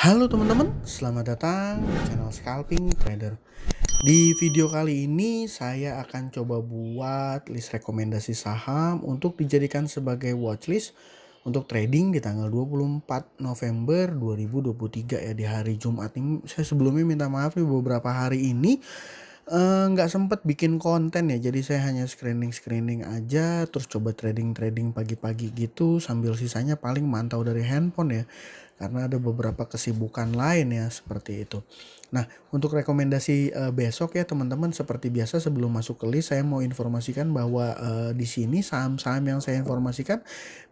Halo teman-teman, selamat datang di channel Scalping Trader. Di video kali ini saya akan coba buat list rekomendasi saham untuk dijadikan sebagai watchlist untuk trading di tanggal 24 November 2023 ya, di hari Jumat ini. Saya sebelumnya minta maaf nih, beberapa hari ini nggak sempet bikin konten ya, jadi saya hanya screening aja, terus coba trading pagi-pagi gitu, sambil sisanya paling mantau dari handphone ya, karena ada beberapa kesibukan lain ya, seperti itu. Nah, untuk rekomendasi besok ya teman-teman, seperti biasa sebelum masuk ke list saya mau informasikan bahwa di sini saham-saham yang saya informasikan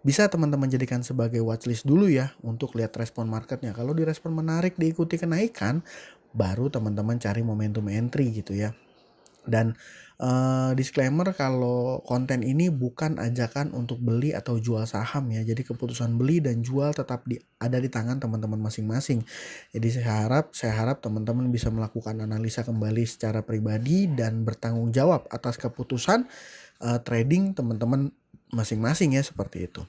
bisa teman-teman jadikan sebagai watchlist dulu ya, untuk lihat respon marketnya. Kalau di respon menarik diikuti kenaikan, baru teman-teman cari momentum entry gitu ya. Dan disclaimer kalau konten ini bukan ajakan untuk beli atau jual saham ya. Jadi keputusan beli dan jual tetap ada di tangan teman-teman masing-masing. Jadi saya harap teman-teman bisa melakukan analisa kembali secara pribadi dan bertanggung jawab atas keputusan trading teman-teman masing-masing ya, seperti itu.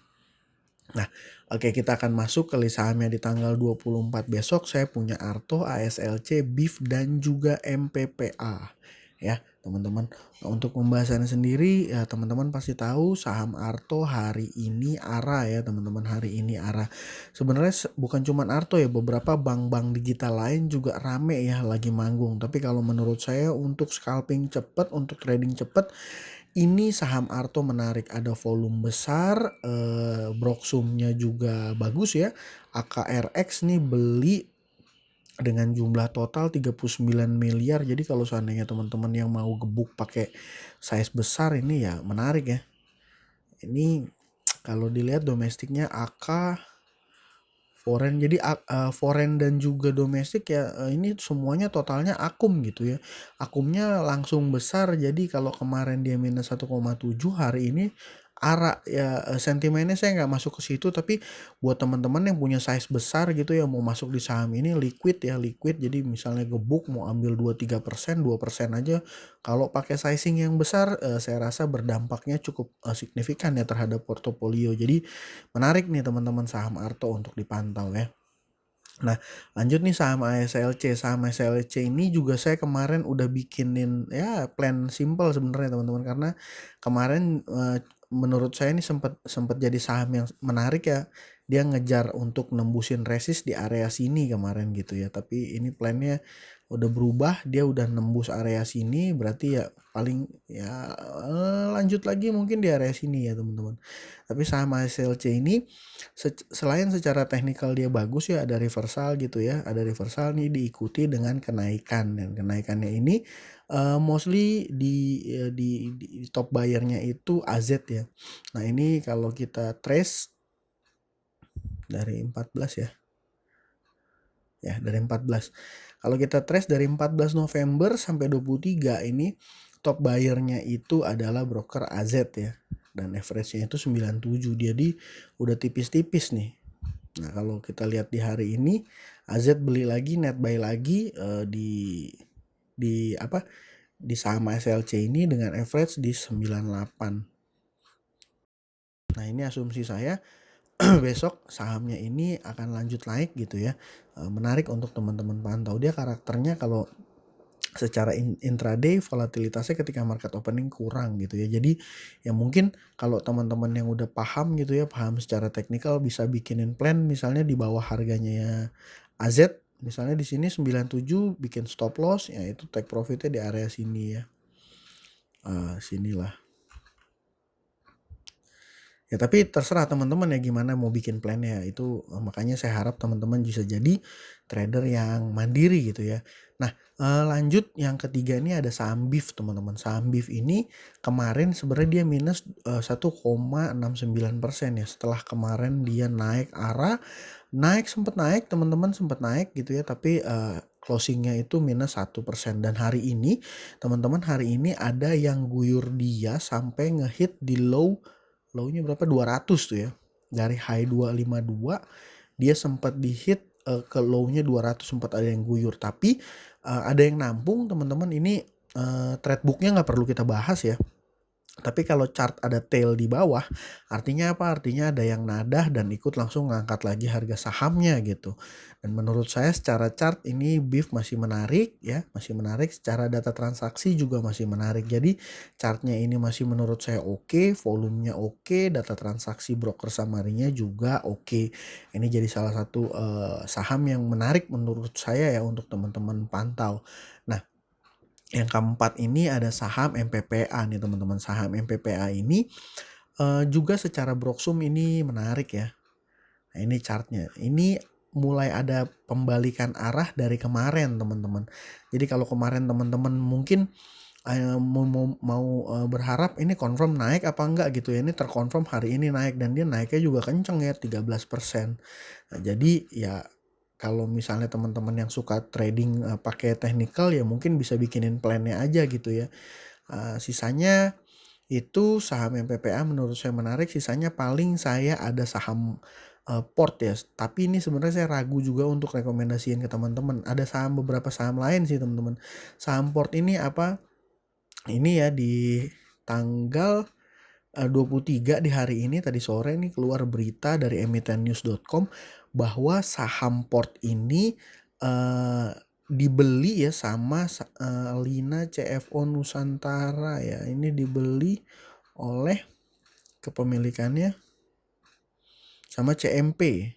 Nah, oke, kita akan masuk ke list sahamnya di tanggal 24 besok. Saya punya Arto, ASLC, BIF, dan juga MPPA. Ya, teman-teman. Nah, untuk pembahasannya sendiri, ya teman-teman pasti tahu saham Arto hari ini ARA ya, teman-teman. Hari ini ARA. Sebenarnya bukan cuma Arto ya, beberapa bank-bank digital lain juga rame ya, lagi manggung. Tapi kalau menurut saya untuk scalping cepat, untuk trading cepat, ini saham Arto menarik, ada volume besar, Broksumnya juga bagus ya. AKRX nih beli dengan jumlah total 39 miliar. Jadi kalau seandainya teman-teman yang mau gebuk pakai size besar ini ya menarik ya. Ini kalau dilihat domestiknya AK, foreign, jadi foreign dan juga domestik ya, ini semuanya totalnya akum gitu ya. Akumnya langsung besar, jadi kalau kemarin dia minus 1,7, hari ini ARA ya. Sentimennya saya nggak masuk ke situ, tapi buat teman-teman yang punya size besar gitu ya, mau masuk di saham ini liquid ya, liquid. Jadi misalnya gebuk mau ambil 2-3%, 2% aja. Kalau pakai sizing yang besar, saya rasa berdampaknya cukup signifikan ya terhadap portofolio. Jadi menarik nih teman-teman saham Arto untuk dipantau ya. Nah, lanjut nih saham ASLC. Saham ASLC ini juga saya kemarin udah bikinin ya plan simple sebenarnya teman-teman, karena kemarin menurut saya ini sempat jadi saham yang menarik ya. Dia ngejar untuk nembusin resist di area sini kemarin gitu ya. Tapi ini plannya udah berubah, dia udah nembus area sini, berarti ya paling ya lanjut lagi mungkin di area sini ya teman-teman. Tapi saham ASLC ini selain secara teknikal dia bagus ya, ada reversal gitu ya, ada reversal nih diikuti dengan kenaikan, dan kenaikannya ini mostly di top buyernya itu AZ ya. Nah, ini kalau kita trace dari 14 ya. Ya, dari 14. Kalau kita trace dari 14 November sampai 23 ini, top buyernya itu adalah broker AZ ya. Dan average-nya itu 97. Jadi udah tipis-tipis nih. Nah, kalau kita lihat di hari ini, AZ beli lagi, net buy lagi di apa? Di saham SLC ini dengan average di 98. Nah, ini asumsi saya besok sahamnya ini akan lanjut naik gitu ya. Menarik untuk teman-teman pantau. Dia karakternya kalau secara intraday volatilitasnya ketika market opening kurang gitu ya. Jadi ya mungkin kalau teman-teman yang udah paham gitu ya, paham secara teknikal, bisa bikinin plan misalnya di bawah harganya ya AZ, misalnya di sini 97, bikin stop loss ya, itu take profitnya di area sini ya. Sinilah. Ya tapi terserah teman-teman ya gimana mau bikin plannya itu, makanya saya harap teman-teman bisa jadi trader yang mandiri gitu ya. Nah, lanjut yang ketiga ini ada saham BIF teman-teman. Saham BIF ini kemarin sebenarnya dia minus 1,69% ya, setelah kemarin dia naik arah, sempat naik teman-teman, sempat naik gitu ya, tapi closingnya itu minus 1%. Dan hari ini teman-teman, hari ini ada yang guyur dia sampai ngehit di low-nya berapa, 200 tuh ya. Dari high 252 dia sempat di-hit ke low-nya 200, sempat ada yang guyur. Tapi ada yang nampung teman-teman. Ini trade book-nya nggak perlu kita bahas ya. Tapi kalau chart ada tail di bawah, artinya apa? Artinya ada yang nadah dan ikut langsung ngangkat lagi harga sahamnya gitu. Dan menurut saya secara chart ini BIF masih menarik ya, masih menarik. Secara data transaksi juga masih menarik. Jadi chartnya ini masih menurut saya oke, volumenya oke, data transaksi broker summary-nya juga oke. Ini jadi salah satu saham yang menarik menurut saya ya untuk teman-teman pantau. Nah, yang keempat ini ada saham MPPA nih teman-teman. Saham MPPA ini juga secara broksum ini menarik ya. Nah ini chartnya. Ini mulai ada pembalikan arah dari kemarin teman-teman. Jadi kalau kemarin teman-teman mungkin mau berharap ini confirm naik apa enggak gitu ya. Ini terkonfirm hari ini naik dan dia naiknya juga kenceng ya 13%. Nah jadi ya kalau misalnya teman-teman yang suka trading pakai technical ya mungkin bisa bikinin plannya aja gitu ya. Sisanya itu saham MPPA menurut saya menarik, sisanya paling saya ada saham port ya. Tapi ini sebenarnya saya ragu juga untuk rekomendasiin ke teman-teman. Ada beberapa saham lain sih teman-teman. Saham port ini apa? Ini ya di tanggal 23 di hari ini tadi sore nih keluar berita dari emitennews.com bahwa saham port ini dibeli ya sama Lina CFO Nusantara ya. Ini dibeli oleh kepemilikannya sama CMP.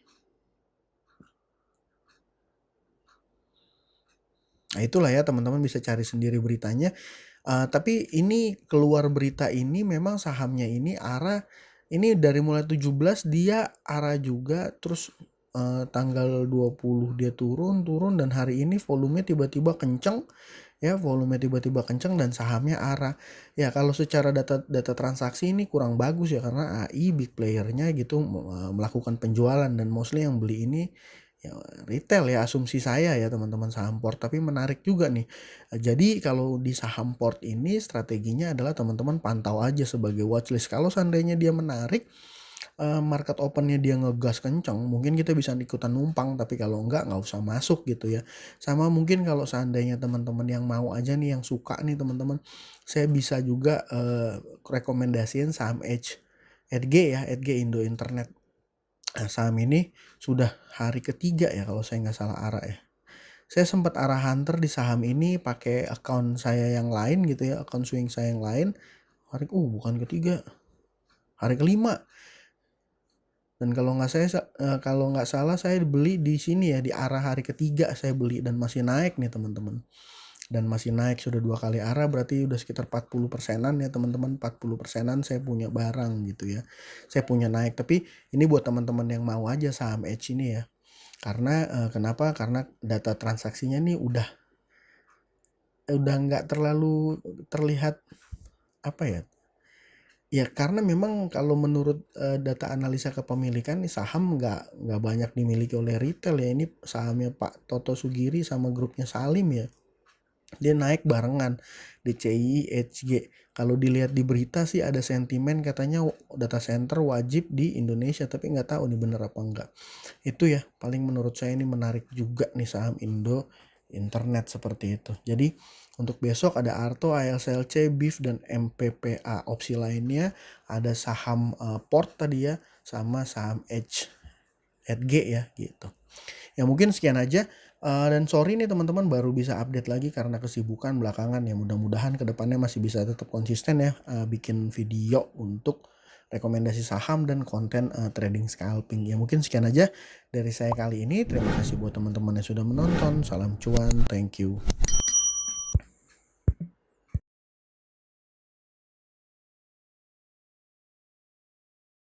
Nah itulah ya teman-teman bisa cari sendiri beritanya. Tapi ini keluar berita ini memang sahamnya ini ini dari mulai 17 dia arah juga terus tanggal 20 dia turun dan hari ini volume tiba-tiba kenceng ya, volume tiba-tiba kenceng dan sahamnya arah. Ya kalau secara data transaksi ini kurang bagus ya karena AI big playernya gitu melakukan penjualan dan mostly yang beli ini ya retail ya, asumsi saya ya teman-teman saham port. Tapi menarik juga nih. Jadi kalau di saham port ini strateginya adalah teman-teman pantau aja sebagai watchlist. Kalau seandainya dia menarik, market opennya dia ngegas kenceng, mungkin kita bisa ikutan numpang. Tapi kalau nggak usah masuk gitu ya. Sama mungkin kalau seandainya teman-teman yang mau aja nih, yang suka nih teman-teman, saya bisa juga rekomendasiin saham EDG ya, EDG Indo Internet. Nah, saham ini sudah hari ketiga ya kalau saya nggak salah arah ya. Saya sempat arah hunter di saham ini pakai account saya yang lain gitu ya, account swing saya yang lain. Bukan ketiga, hari kelima. Dan kalau nggak salah saya beli di sini ya, di arah hari ketiga saya beli dan masih naik nih teman-teman. Dan masih naik sudah 2 kali arah, berarti udah sekitar 40%-an ya teman-teman. 40%-an saya punya barang gitu ya. Saya punya naik, tapi ini buat teman-teman yang mau aja saham Edge ini ya. Karena kenapa? Karena data transaksinya nih udah nggak terlalu terlihat apa ya. Ya karena memang kalau menurut data analisa kepemilikan nih saham nggak banyak dimiliki oleh retail ya. Ini sahamnya Pak Toto Sugiri sama grupnya Salim ya. Dia naik barengan DCI, HG. Kalau dilihat di berita sih ada sentimen katanya data center wajib di Indonesia, tapi nggak tahu nih bener apa enggak. Itu ya paling menurut saya ini menarik juga nih saham Indo Internet seperti itu. Jadi untuk besok ada Arto, ASLC, BIF dan MPPA. Opsi lainnya ada saham port tadi ya, sama saham EDG ya gitu. Ya mungkin sekian aja. Dan sorry nih teman-teman baru bisa update lagi karena kesibukan belakangan ya. Mudah-mudahan kedepannya masih bisa tetap konsisten ya bikin video untuk rekomendasi saham dan konten trading scalping. Ya mungkin sekian aja dari saya kali ini. Terima kasih buat teman-teman yang sudah menonton. Salam cuan, thank you.